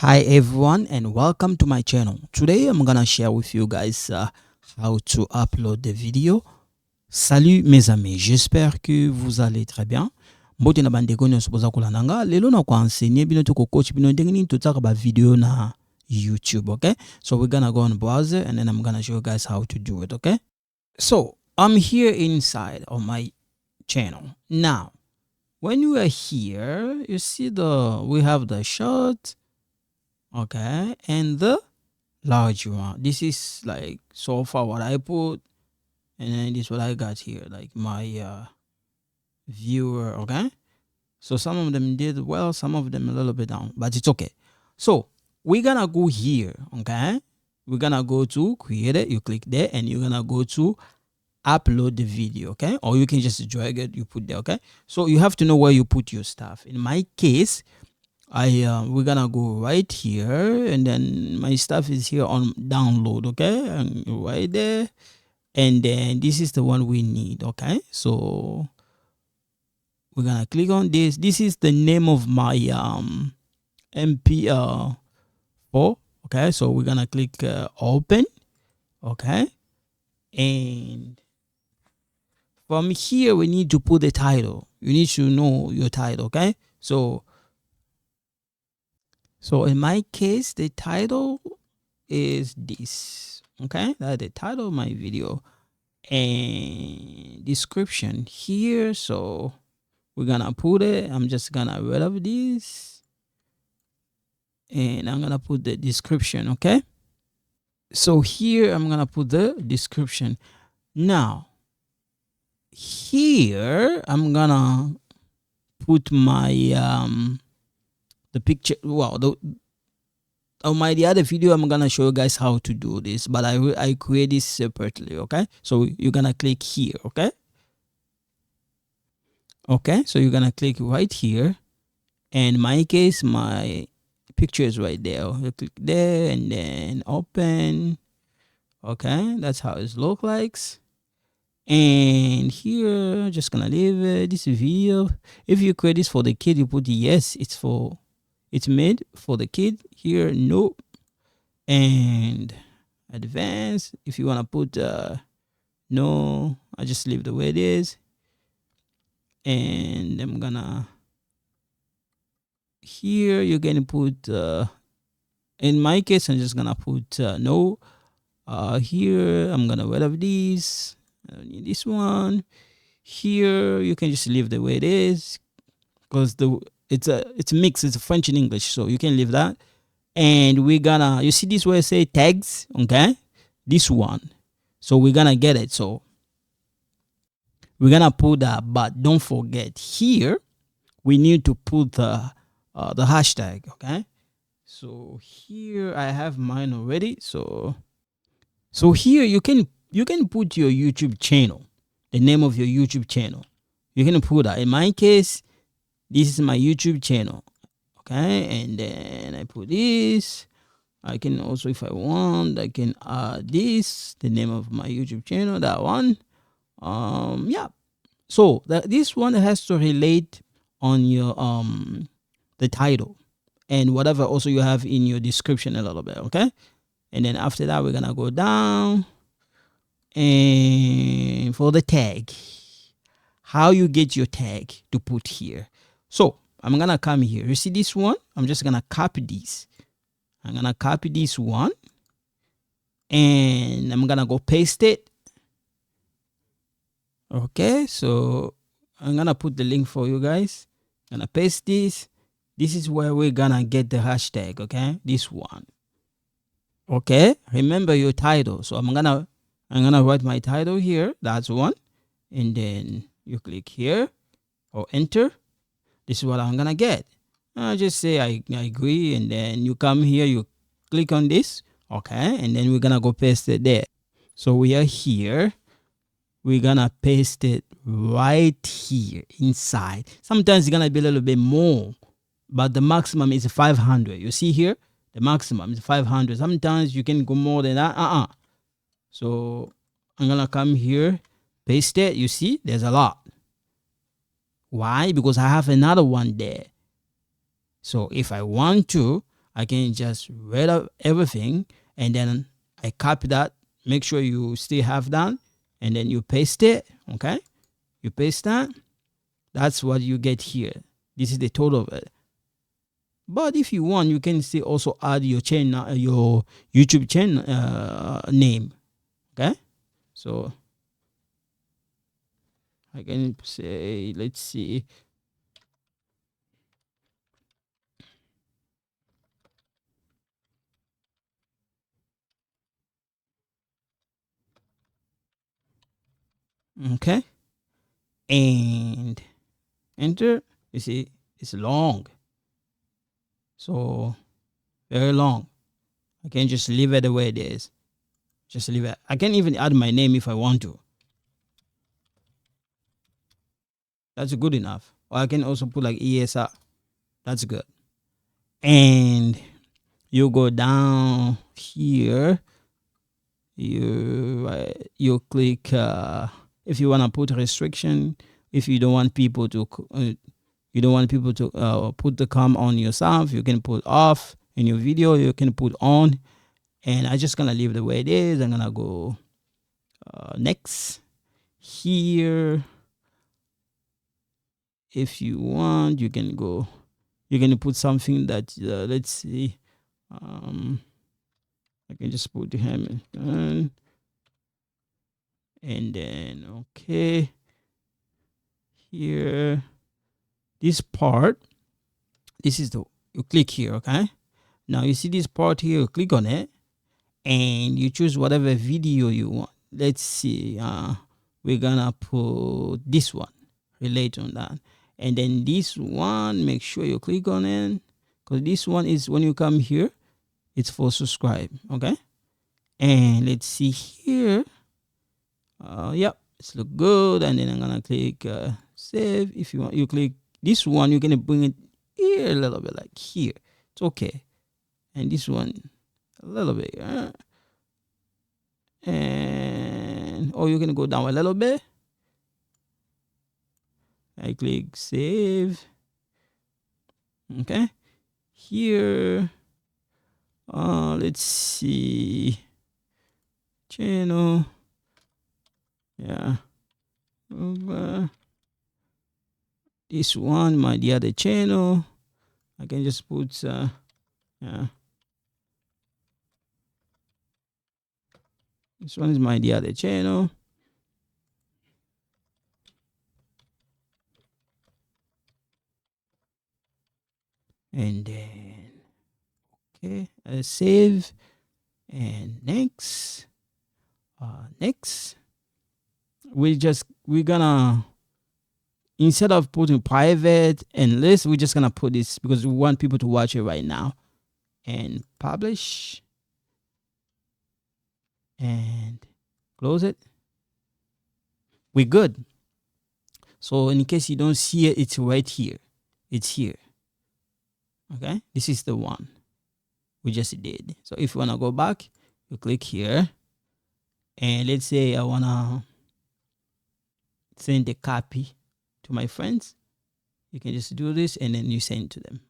Hi everyone and welcome to my channel. Today I'm gonna share with you guys how to upload the video. Salut mes amis, j'espère que vous allez très bien. Mbote na bandeko nyonso boza kolandanga. Lelo na ko enseigner bino to ko coach bino ndenge nini totaka ba video na YouTube, okay? So we're gonna go on browser and then I'm gonna show you guys how to do it, okay? So I'm here inside of my channel. Now, when you are here, you see we have the short, okay, and the large one. This is like so far what I put, and then this is what I got here, like my viewer, okay? So some of them did well, some of them a little bit down, but it's okay. So we're gonna go here, okay? We're gonna go to create it, you click there, and you're gonna go to upload the video, okay? Or you can just drag it, you put there, okay? So you have to know where you put your stuff. In my case, we're gonna go right here, and then my stuff is here on download, okay? And right there, and then this is the one we need, okay? So we're gonna click on this. This is the name of my MP4, okay? So we're gonna click open, okay? And from here we need to put the title. You need to know your title, okay? So in my case, the title is this, okay? That's the title of my video. And description here, so we're gonna put it. I'm just gonna rid of this. And I'm gonna put the description, okay? So here, I'm gonna put the description. Now, here, I'm gonna put my the picture. Wow, the other video I'm gonna show you guys how to do this, but I create this separately, okay? So you're gonna click here, okay? Okay, so you're gonna click right here, and in my case my picture is right there. You click there and then open, okay? That's how it looks like. And here, just gonna leave it. This video, if you create this for the kid, you put yes, it's made for the kid. Here, no. And advanced, if you want to put no, I just leave the way it is. And I'm gonna, here you're gonna put in my case I'm just gonna put no. Here I'm gonna rid of these. I don't need this one. Here you can just leave the way it is, because it's mixed, it's French and English, so you can leave that. And we're gonna, you see this where I say tags, okay? This one. So we're gonna get it. So we're gonna put that, but don't forget here we need to put the hashtag, okay? So here I have mine already. So here you can put your YouTube channel, the name of your YouTube channel. You can put that. In my case, this is my YouTube channel, okay? And then I put this. I can also, if I want, I can add this, the name of my YouTube channel, that one. Yeah. So this one has to relate on your the title and whatever also you have in your description a little bit, okay? And then after that, we're gonna go down, and for the tag, how you get your tag to put here. So I'm gonna come here. You see this one? I'm just gonna copy this. I'm gonna copy this one, and I'm gonna go paste it. Okay, so I'm gonna put the link for you guys. I'm gonna paste this. This is where we're gonna get the hashtag, okay? This one. Okay, remember your title. So I'm gonna write my title here. That's one. And then you click here or enter. This is what I'm gonna get. I just say I agree, and then you come here, you click on this, okay? And then we're gonna go paste it there. So we are here. We're gonna paste it right here inside. Sometimes it's gonna be a little bit more, but the maximum is 500. You see here, the maximum is 500. Sometimes you can go more than that. So I'm gonna come here, paste it. You see, there's a lot. Why? Because I have another one there. So if I want to, I can just read up everything, and then I copy that. Make sure you still have that, and then you paste it. Okay, you paste that. That's what you get here. This is the total of it. But if you want, you can still also add your channel, your YouTube channel name. Okay, so I can say, let's see. Okay, and enter. You see, it's long, so very long. I can just leave it the way it is. Just leave it. I can even add my name if I want to. That's good enough. Or I can also put like ESR. That's good. And you go down here. You click if you want to put restriction. If you don't want people to put the com on yourself, you can put off. In your video, you can put on. And I'm just gonna leave the way it is. I'm gonna go next. Here, if you want, you can go. You're gonna put something that let's see. I can just put him and then okay. Here, this part. This is the you click here. Okay. Now you see this part here. You click on it, and you choose whatever video you want. Let's see. We're gonna put this one. Relate on that. And then this one, make sure you click on it, because this one is when you come here, it's for subscribe. Okay. And let's see here. Yep, it's look good. And then I'm gonna click save. If you want, you click this one, you're gonna bring it here a little bit, like here. It's okay. And this one a little bit. And you're gonna go down a little bit. I click save. Okay. Here. Let's see. Channel. Yeah. This one, the other channel. I can just put yeah. This one is the other channel. And then okay, save, and next. Next, we're gonna, instead of putting private and list, we're just gonna put this because we want people to watch it right now. And publish and close it. We're good. So in case you don't see it, it's right here. It's here. Okay, this is the one we just did. So if you wanna go back, you click here, and let's say I wanna send a copy to my friends. You can just do this and then you send to them.